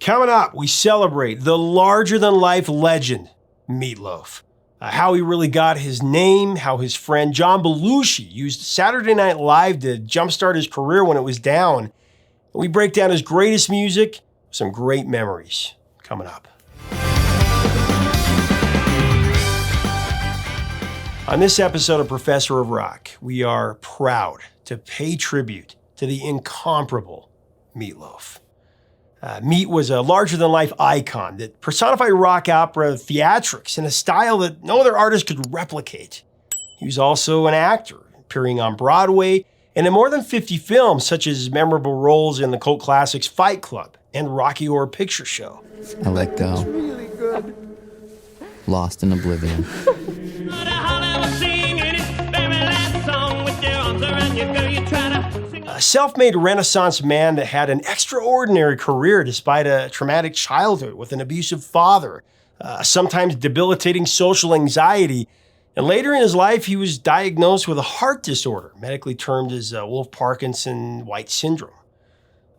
Coming up, we celebrate the larger-than-life legend, Meatloaf. How he really got his name, how his friend John Belushi used Saturday Night Live to jumpstart his career when it was down. We break down his greatest music, some great memories. Coming up. On this episode of Professor of Rock, we are proud to pay tribute to the incomparable Meatloaf. Meat was a larger-than-life icon that personified rock opera theatrics in a style that no other artist could replicate. He was also an actor, appearing on Broadway and in more than 50 films, such as memorable roles in the cult classics Fight Club and Rocky Horror Picture Show. I let go. It's really good. Lost in oblivion. A self-made Renaissance man that had an extraordinary career despite a traumatic childhood with an abusive father, sometimes debilitating social anxiety, and later in his life he was diagnosed with a heart disorder, medically termed as Wolff-Parkinson-White syndrome.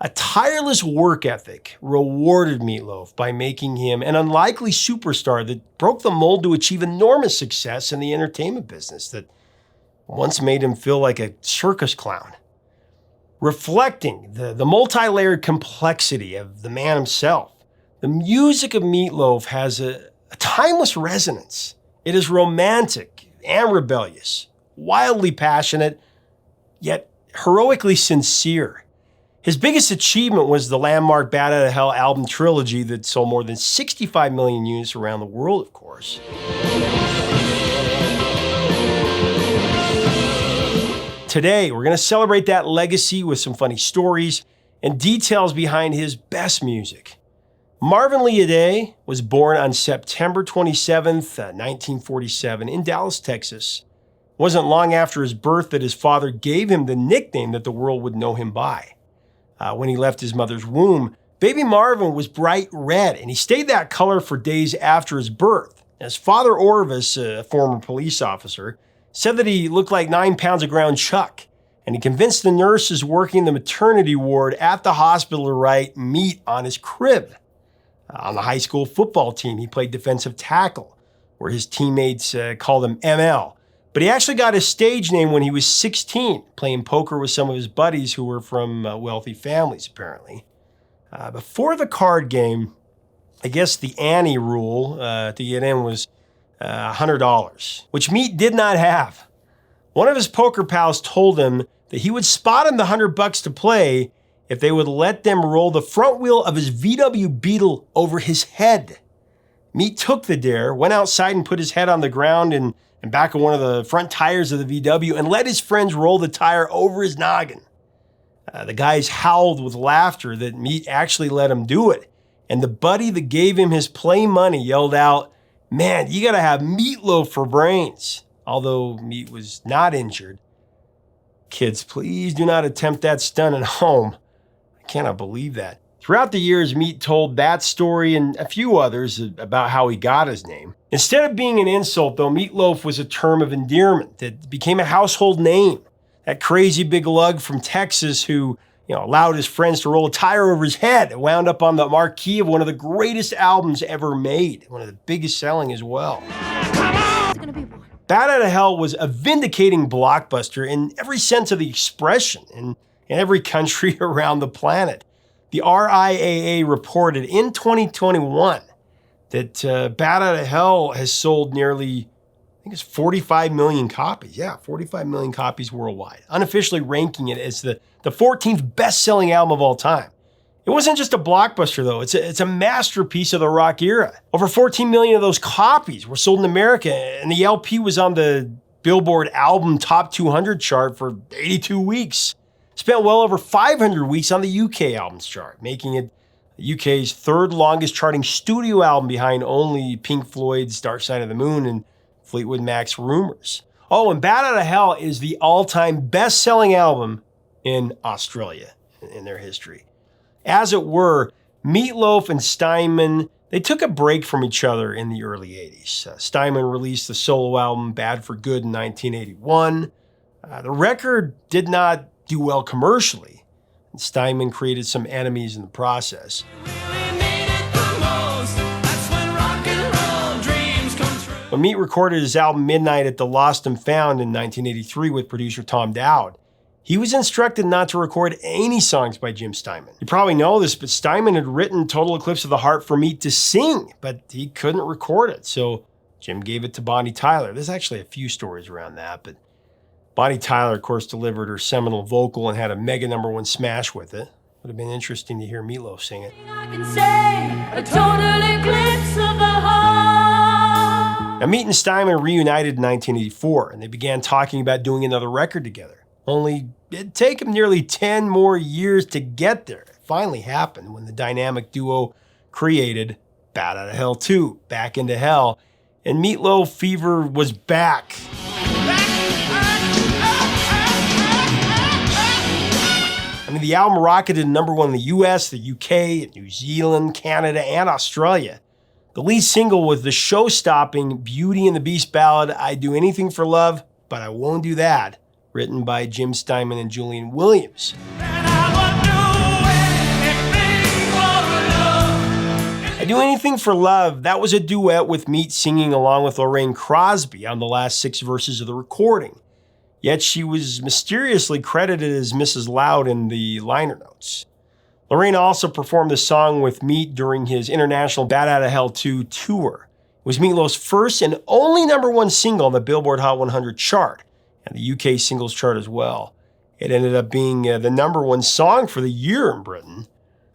A tireless work ethic rewarded Meatloaf by making him an unlikely superstar that broke the mold to achieve enormous success in the entertainment business that once made him feel like a circus clown. Reflecting the multi-layered complexity of the man himself, the music of Meatloaf has a timeless resonance. It is romantic and rebellious, wildly passionate, yet heroically sincere. His biggest achievement was the landmark Bat Out of Hell album trilogy that sold more than 65 million units around the world, of course. Today, we're going to celebrate that legacy with some funny stories and details behind his best music. Marvin Lee Aday was born on September 27th, 1947 in Dallas, Texas. It wasn't long after his birth that his father gave him the nickname that the world would know him by. When he left his mother's womb, baby Marvin was bright red, and he stayed that color for days after his birth. His father, Orvis, a former police officer, said that he looked like 9 pounds of ground chuck, and he convinced the nurses working the maternity ward at the hospital to write meat on his crib. On the high school football team, he played defensive tackle, where his teammates called him ML. But he actually got his stage name when he was 16, playing poker with some of his buddies who were from wealthy families, apparently. Before the card game, I guess the ante rule to get in was $100, which Meat did not have. One of his poker pals told him that he would spot him the $100 to play if they would let them roll the front wheel of his VW Beetle over his head. Meat took the dare, went outside and put his head on the ground and back of one of the front tires of the VW and let his friends roll the tire over his noggin. The guys howled with laughter that Meat actually let him do it, and the buddy that gave him his play money yelled out, "Man, you gotta have Meatloaf for brains," although Meat was not injured. Kids, please do not attempt that stunt at home. I cannot believe that. Throughout the years, Meat told that story and a few others about how he got his name. Instead of being an insult, though, Meatloaf was a term of endearment that became a household name. That crazy big lug from Texas who allowed his friends to roll a tire over his head. It wound up on the marquee of one of the greatest albums ever made, one of the biggest selling as well. Bat Out of Hell was a vindicating blockbuster in every sense of the expression in every country around the planet. The RIAA reported in 2021 that Bat Out of Hell has sold nearly, I think it's 45 million copies. Yeah, 45 million copies worldwide, unofficially ranking it as the 14th best-selling album of all time. It wasn't just a blockbuster, though. It's a masterpiece of the rock era. Over 14 million of those copies were sold in America, and the LP was on the Billboard Album Top 200 chart for 82 weeks. Spent well over 500 weeks on the UK albums chart, making it the UK's third longest charting studio album behind only Pink Floyd's Dark Side of the Moon and Fleetwood Mac's Rumours. Oh, and Bat Out of Hell is the all-time best-selling album in Australia in their history. As it were, Meatloaf and Steinman, they took a break from each other in the early 80s. Steinman released the solo album Bad for Good in 1981. The record did not do well commercially, and Steinman created some enemies in the process. When Meat recorded his album Midnight at the Lost and Found in 1983 with producer Tom Dowd, he was instructed not to record any songs by Jim Steinman. You probably know this, but Steinman had written Total Eclipse of the Heart for Meat to sing, but he couldn't record it, so Jim gave it to Bonnie Tyler. There's actually a few stories around that, but Bonnie Tyler, of course, delivered her seminal vocal and had a mega #1 smash with it. Would have been interesting to hear Meatloaf sing it. I can say a total eclipse of the heart. Now, Meat and Steinman reunited in 1984, and they began talking about doing another record together. Only it'd take them nearly 10 more years to get there. It finally happened when the dynamic duo created Bat Out of Hell 2, Back into Hell, and Meatloaf fever was back. I mean, the album rocketed #1 in the US, the UK, New Zealand, Canada, and Australia. The lead single was the show-stopping Beauty and the Beast ballad, I'd Do Anything for Love, But I Won't Do That, written by Jim Steinman and Julian Williams. I Do Anything for Love, that was a duet with Meat singing along with Lorraine Crosby on the last 6 verses of the recording. Yet she was mysteriously credited as Mrs. Loud in the liner notes. Lorraine also performed the song with Meat during his international Bat Out of Hell 2 tour. It was Meatloaf's first and only #1 single on the Billboard Hot 100 chart, and the UK singles chart as well. It ended up being the #1 song for the year in Britain.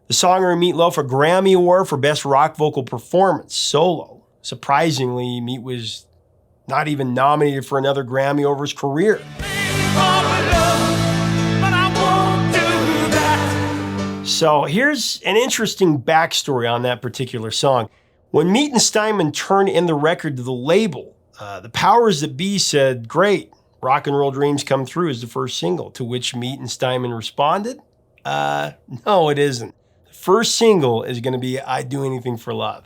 The song earned Meatloaf a Grammy Award for Best Rock Vocal Performance, solo. Surprisingly, Meat was not even nominated for another Grammy over his career. So here's an interesting backstory on that particular song. When Meat and Steinman turned in the record to the label, the powers that be said, great, Rock and Roll Dreams Come Through is the first single, to which Meat and Steinman responded, no, it isn't. The first single is going to be I'd Do Anything for Love.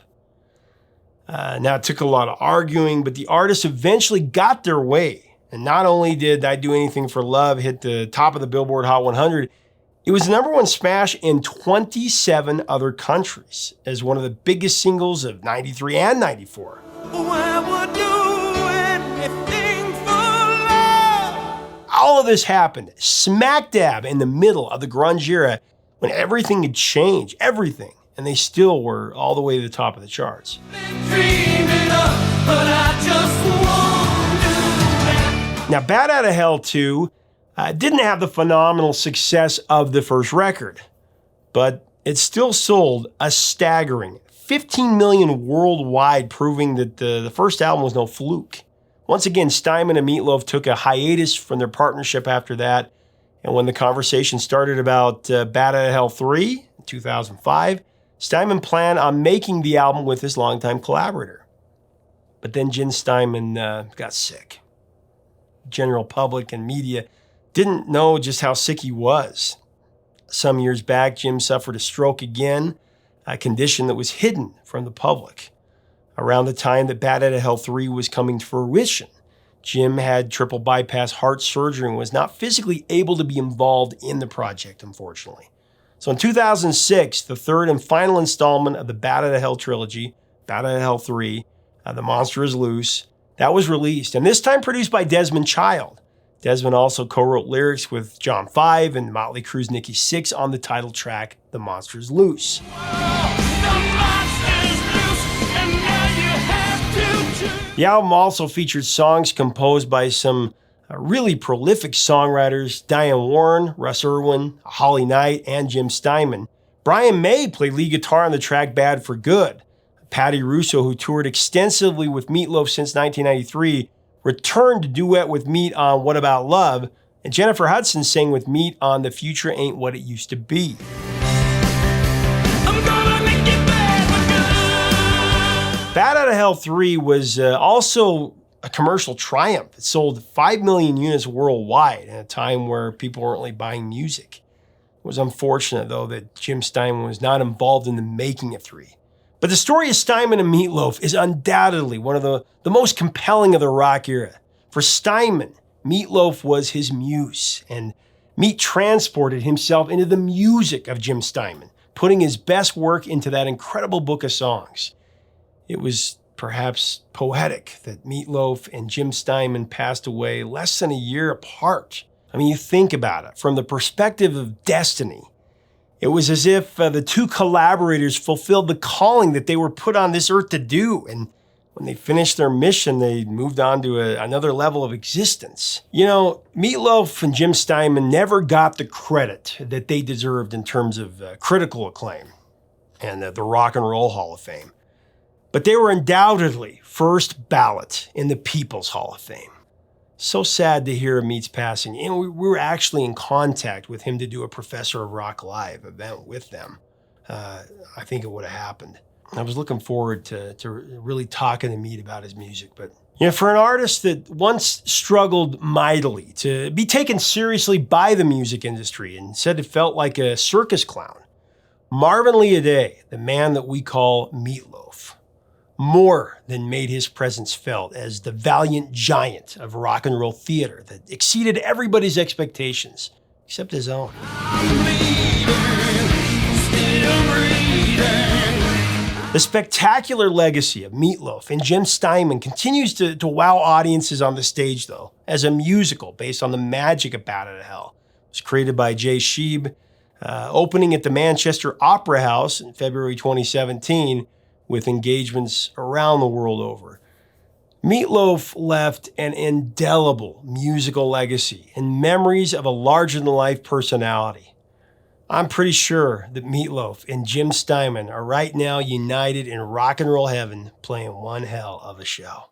Now, it took a lot of arguing, but the artists eventually got their way. And not only did I'd Do Anything for Love hit the top of the Billboard Hot 100, it was the #1 smash in 27 other countries as one of the biggest singles of 93 and 94. All of this happened smack dab in the middle of the grunge era when everything had changed, everything. And they still were all the way to the top of the charts. Now, Bat Out of Hell 2 didn't have the phenomenal success of the first record, but it still sold a staggering 15 million worldwide, proving that the first album was no fluke. Once again, Steinman and Meatloaf took a hiatus from their partnership after that, and when the conversation started about Bat Out of Hell 3 in 2005, Steinman planned on making the album with his longtime collaborator. But then Jim Steinman got sick. General public and media didn't know just how sick he was. Some years back, Jim suffered a stroke again, a condition that was hidden from the public. Around the time that Bat Out of Hell 3 was coming to fruition, Jim had triple bypass heart surgery and was not physically able to be involved in the project, unfortunately. So in 2006, the third and final installment of the Bat Out of Hell trilogy, Bat Out of Hell 3, The Monster is Loose, that was released, and this time produced by Desmond Child. Desmond also co-wrote lyrics with John 5 and Motley Crue's Nikki Sixx on the title track, The Monster is Loose. The album also featured songs composed by some really prolific songwriters, Diane Warren, Russ Irwin, Holly Knight, and Jim Steinman. Brian May played lead guitar on the track Bad for Good. Patty Russo, who toured extensively with Meatloaf since 1993, returned to duet with Meat on What About Love, and Jennifer Hudson sang with Meat on The Future Ain't What It Used to Be. Bat Out of Hell 3 was also a commercial triumph. It sold 5 million units worldwide at a time where people weren't really buying music. It was unfortunate, though, that Jim Steinman was not involved in the making of 3. But the story of Steinman and Meatloaf is undoubtedly one of the most compelling of the rock era. For Steinman, Meatloaf was his muse, and Meat transported himself into the music of Jim Steinman, putting his best work into that incredible book of songs. It was perhaps poetic that Meatloaf and Jim Steinman passed away less than a year apart. I mean, you think about it. From the perspective of destiny, it was as if the two collaborators fulfilled the calling that they were put on this earth to do. And when they finished their mission, they moved on to another level of existence. You know, Meatloaf and Jim Steinman never got the credit that they deserved in terms of critical acclaim and the Rock and Roll Hall of Fame. But they were undoubtedly first ballot in the People's Hall of Fame. So sad to hear of Meat's passing. And we were actually in contact with him to do a Professor of Rock Live event with them. I think it would have happened. I was looking forward to really talking to Meat about his music. But you know, for an artist that once struggled mightily to be taken seriously by the music industry and said it felt like a circus clown, Marvin Lee Aday, the man that we call Meatloaf, more than made his presence felt as the valiant giant of rock and roll theater that exceeded everybody's expectations, except his own. The spectacular legacy of Meatloaf and Jim Steinman continues to wow audiences on the stage, though, as a musical based on the magic of Bat Out of Hell. It was created by Jay Sheeb, opening at the Manchester Opera House in February 2017, with engagements around the world over. Meatloaf left an indelible musical legacy and memories of a larger-than-life personality. I'm pretty sure that Meatloaf and Jim Steinman are right now united in rock and roll heaven, playing one hell of a show.